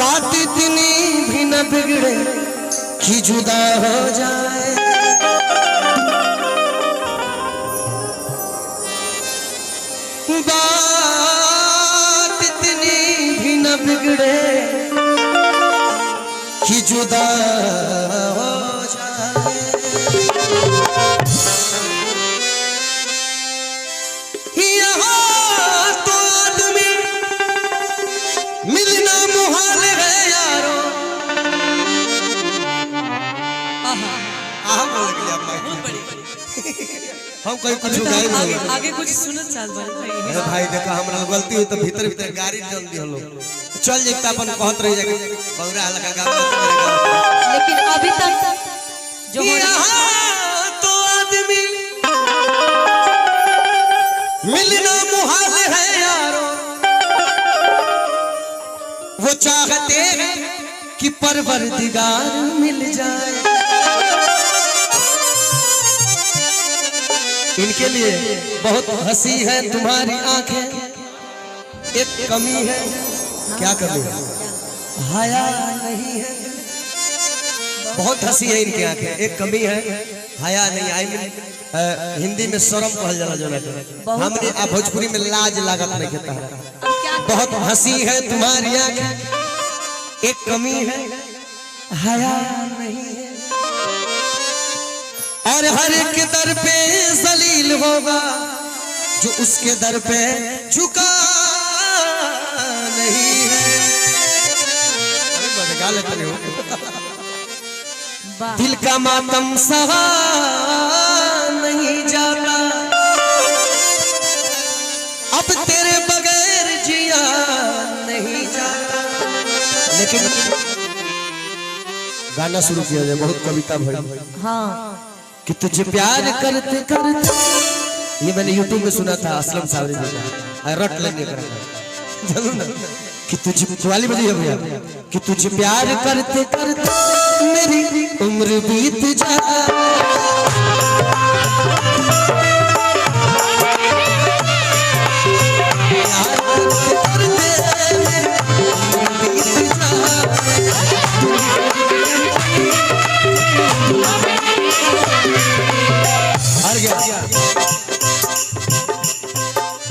बात इतनी भी न बिगड़े कि जुदा हो जाए। बात इतनी भी न बिगड़े कि जुदा हो जाए। यहाँ तो आदमी मिलना मुहाल है यारो। हम कोई कुछ आगे कुछ सुनत चाल भाई। भाई देखा हमरा गलती हुई तो भीतर भीतर गाड़ी जल दी हलो चल जेता अपन कहत रह जाके बौरा हल्का गाँव। लेकिन अभी तक जो यहाँ तो आदमी मिलना मुहाल है यारो। वो चाहते हैं कि परवरदिगार मिल जाए। इनके लिए बहुत हंसी है तुम्हारी आंखें, एक कमी है क्या कमी है, हया नहीं है। बहुत हंसी है इनकी आंखें, एक कमी है हया नहीं। आई मीन हिंदी में शर्म कहल जाला जो ना हमने भोजपुरी में लाज लागत नहीं कहता है। बहुत हंसी है तुम्हारी आंखें, एक कमी है हया नहीं है। और हर एक दर पे जलील होगा जो उसके दर पे झुका नहीं है। दिल का मातम सहा नहीं जाता, अब तेरे बगैर जिया नहीं जाता। लेकिन गाना शुरू किया जाए, बहुत कविता भरी। हाँ कि तुझे प्यार करते करते, ये मैंने यूट्यूब में सुना था असलम सावरी जी का, रट लेने का जरूर ना। कि तुझे वाली बजी है भैया, कि तुझे प्यार करते करते मेरी उम्र बीत जाए।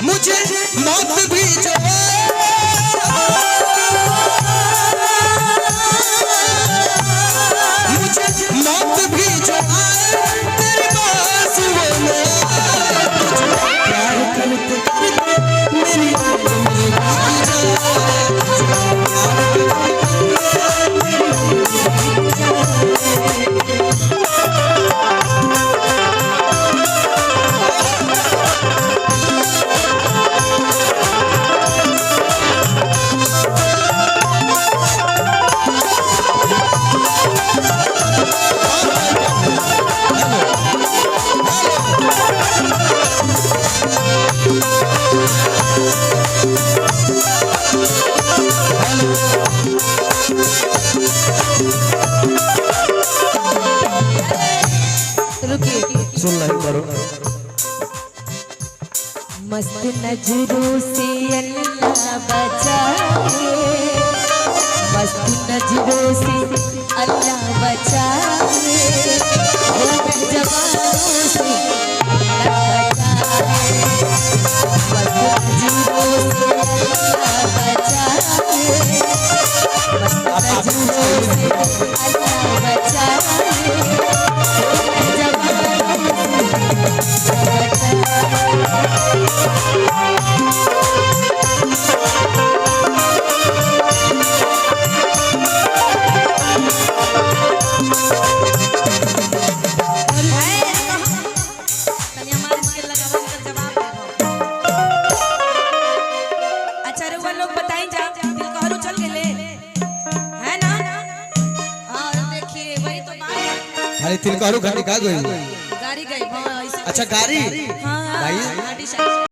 मुझे मौत भी जो मुझे मौत भी जो तेरी बाजुओं में प्यार करते करते मेरी उम्र बीत सुन लो करो। मस्त नजरों से अल्लाह बचाए, मस्त नजरों से अल्लाह बचाए, जवानों से अल्लाह बचाए, मस्त नजरों से अल्लाह बचाए, मस्त नजरों से अल्लाह बचाए, तिलकारू गाड़ी का गई गाड़ी गई। अच्छा गाड़ी हाँ, भाई गाड़ी